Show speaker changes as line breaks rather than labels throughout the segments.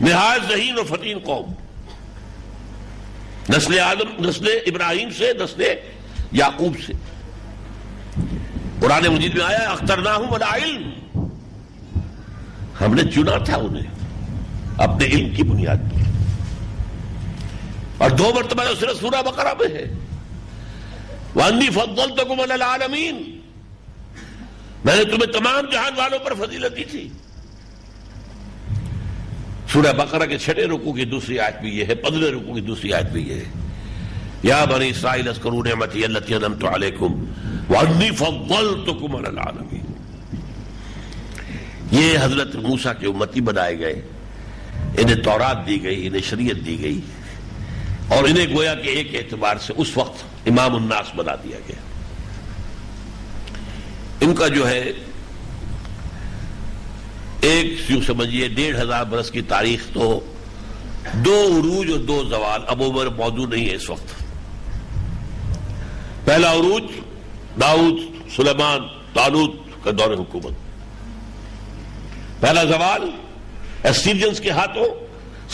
نہایت ذہین اور فتین قوم، نسل آدم، نسل ابراہیم سے، نسل یعقوب سے۔ قرآن مجید میں آیا اخترناہم علی علم، ہم نے چنا تھا انہیں اپنے علم کی بنیاد پر۔ اور 2 مرتبہ صرف سورہ بقرہ میں ہے وَأَنِّي فَضَّلْتُكُمْ عَلَى الْعَالَمِينَ، میں نے تمہیں تمام جہان والوں پر فضیلت دی تھی۔ سورہ بقرہ کے 6 رکوع کی دوسری آیت بھی یہ ہے، 15 رکوع کی دوسری آیت بھی یہ ہے، یا بنی اسرائیل اذکروا نعمتی التی انعمت علیکم وانی فضلتکم علی العالمین۔ یہ حضرت موسیٰ کے امتی بنائے گئے، انہیں تورات دی گئی، انہیں شریعت دی گئی، اور انہیں گویا کہ ایک اعتبار سے اس وقت امام الناس بنا دیا گیا۔ ان کا جو ہے ایک یوں سمجھیے 1500 برس کی تاریخ تو 2 عروج اور 2 زوال اب عمر موجود نہیں ہے اس وقت۔ پہلا عروج داؤد، سلیمان، طالوت کا دور حکومت۔ پہلا زوال اسیرینز کے ہاتھوں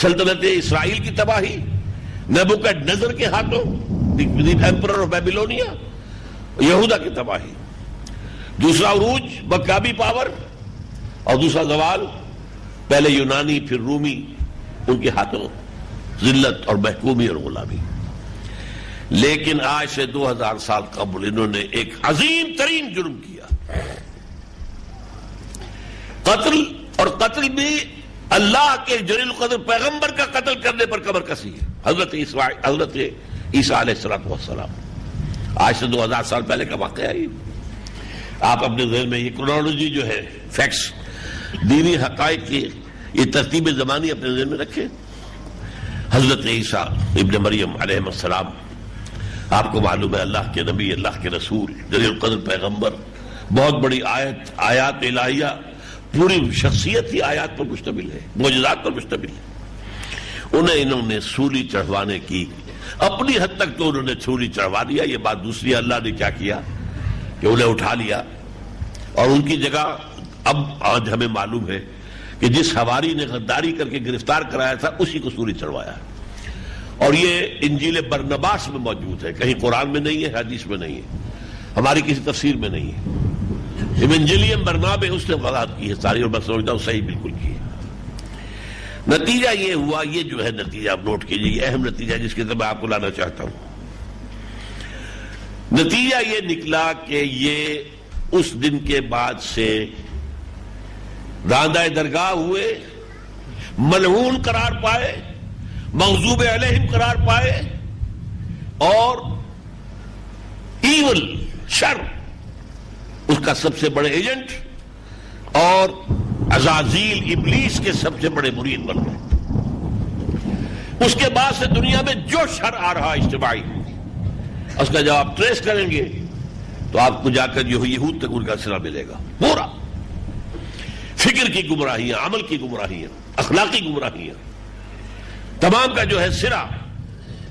سلطنت اسرائیل کی تباہی، نیبوکڈنیزر کے ہاتھوں ایمپرر آف بیبیلونیا، یہودا کی تباہی۔ دوسرا عروج مکابی پاور، اور دوسرا زوال پہلے یونانی پھر رومی، ان کے ہاتھوں ذلت اور محکومی اور غلامی۔ لیکن آج سے 2000 سال قبل انہوں نے ایک عظیم ترین جرم کیا، قتل، اور قتل بھی اللہ کے جلیل القدر پیغمبر کا قتل کرنے پر کمر کسی ہے، حضرت عیسیٰ علیہ السلام۔ آج سے 2000 سال پہلے کا واقعہ ہے۔ آپ اپنے ذہن میں یہ کرونالوجی جو ہے، فیکٹس، دینی حقائق کی یہ ترتیب زمانی اپنے ذہن میں رکھیں۔ حضرت عیسیٰ ابن مریم علیہ السلام، آپ کو معلوم ہے اللہ کے نبی، اللہ کے رسول، جلیل القدر پیغمبر، بہت بڑی آیات الہیہ، پوری شخصیت ہی آیات پر مشتمل ہے، معجزات پر مشتمل ہے۔ انہوں نے سولی چڑھوانے کی اپنی حد تک تو انہوں نے سولی چڑھوا دیا، یہ بات دوسری، اللہ نے کیا کیا کہ انہیں اٹھا لیا، اور ان کی جگہ اب آج ہمیں معلوم ہے کہ جس حواری نے غداری کر کے گرفتار کرایا تھا اسی کو سولی چڑھوایا ہے۔ اور یہ انجیل برنباس میں موجود ہے، کہیں قرآن میں نہیں ہے، حدیث میں نہیں ہے، ہماری کسی تفسیر میں نہیں ہے۔ ایونجیلیم برنابے اس نے وضاحت کی ہے ساری، اور میں سمجھتا ہوں صحیح بالکل کی ہے۔ نتیجہ یہ ہوا، یہ جو ہے نتیجہ آپ نوٹ کیجئے، یہ اہم نتیجہ جس کی طرف میں آپ کو لانا چاہتا ہوں۔ نتیجہ یہ نکلا کہ یہ اس دن کے بعد سے راندہ درگاہ ہوئے، ملعون قرار پائے، مغضوب علیہم قرار پائے، اور ایول، شر، اس کا سب سے بڑے ایجنٹ اور عزازیل ابلیس کے سب سے بڑے مرید بن گئے۔ اس کے بعد سے دنیا میں جو شر آ رہا اجتماعی، اس کا جب آپ ٹریس کریں گے تو آپ کو جا کر یہود تک ان کا سرا ملے گا، پورا فکر کی گمراہیاں، عمل کی گمراہیاں، اخلاقی گمراہیاں، تمام کا جو ہے سرا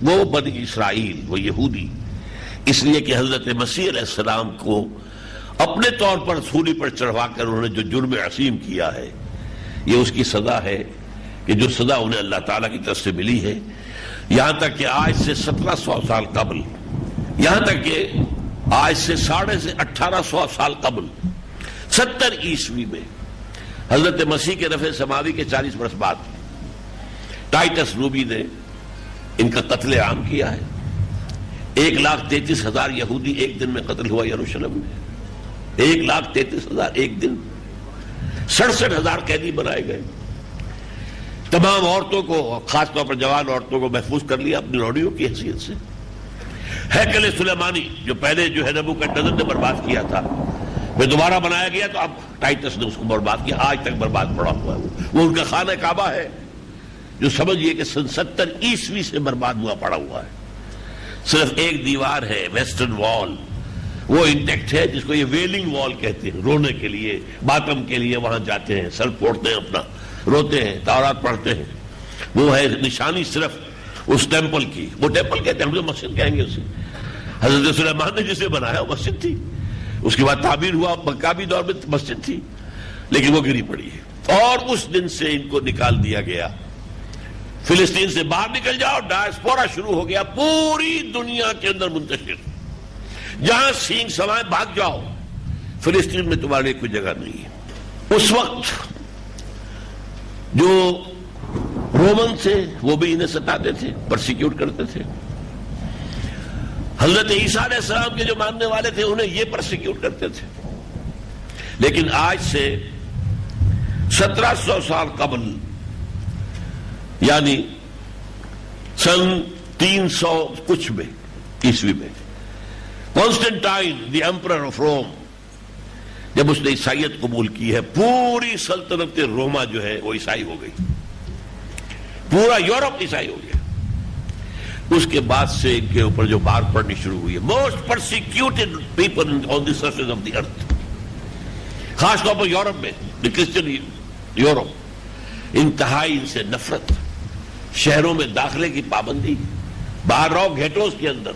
وہ بنی اسرائیل، وہ یہودی۔ اس لیے کہ حضرت مسیح علیہ السلام کو اپنے طور پر سولی پر چڑھوا کر انہوں نے جو جرم عظیم کیا ہے، یہ اس کی سزا ہے کہ جو سزا انہیں اللہ تعالیٰ کی طرف سے ملی ہے۔ یہاں تک کہ آج سے 1700 سال قبل، یہاں تک کہ آج سے 1850 سال قبل 70 عیسوی میں حضرت مسیح کے رفع سماوی کے 40 برس بعد ٹائٹس روبی نے ان کا قتل عام کیا ہے۔ 1,33,000 یہودی ایک دن میں قتل ہوا یروشلم میں، 1,33,000 ایک دن۔ 67,000 قیدی بنائے گئے۔ تمام عورتوں کو، خاص طور پر جوان عورتوں کو محفوظ کر لیا اپنی لوڈیوں کی حیثیت سے۔ ہیکل سلیمانی جو پہلے جو ہے نیبوکڈنیزر نے برباد کیا تھا، پھر دوبارہ بنایا گیا تو اب ٹائٹس نے اس کو برباد کیا، آج تک برباد پڑا ہوا ہے۔ وہ ان کا خانہ کعبہ ہے جو سمجھیے کہ 70 عیسوی سے برباد ہوا پڑا ہوا ہے۔ صرف ایک دیوار ہے، ویسٹرن وال، وہ انٹیکٹ ہے، جس کو یہ ویلنگ وال کہتے ہیں، رونے کے لیے، ماتم کے لیے وہاں جاتے ہیں، سر پھوڑتے ہیں اپنا، روتے ہیں، تورات پڑھتے ہیں۔ وہ ہے نشانی صرف اس ٹیمپل کی، وہ ٹیمپل کہتے ہیں، ہم جو مسجد کہیں گے اسے۔ حضرت سلیمان نے جسے بنایا وہ مسجد تھی، اس کے بعد تعبیر ہوا، مکابی دور میں مسجد تھی، لیکن وہ گری پڑی ہے۔ اور اس دن سے ان کو نکال دیا گیا فلسطین سے باہر نکل جاؤ، ڈائسپورا شروع ہو گیا پوری دنیا کے اندر منتشر. جہاں سینگ سمائے بھاگ جاؤ، فلسطین میں تمہارے لیے کوئی جگہ نہیں ہے. اس وقت جو رومن تھے وہ بھی انہیں ستاتے تھے، پرسیکیوٹ کرتے تھے. حضرت عیسیٰ علیہ السلام کے جو ماننے والے تھے انہیں یہ پرسیکیوٹ کرتے تھے. لیکن آج سے 1700 سال قبل، یعنی سن 300 کچھ میں عیسوی میں، کانسٹنٹائن دی ایمپرر آف روم جب اس نے عیسائیت قبول کی ہے، پوری سلطنت روما جو ہے وہ عیسائی ہو گئی، پورا یورپ عیسائی ہو گیا. اس کے بعد سے ان کے اوپر جو بار پڑنی شروع ہوئی ہے. Most persecuted people on the surface of the earth, خاص طور پر یورپ میں، دی کرسچن یورپ، انتہائی ان سے نفرت، شہروں میں داخلے کی پابندی، باہر رہو گھیٹوز کے اندر،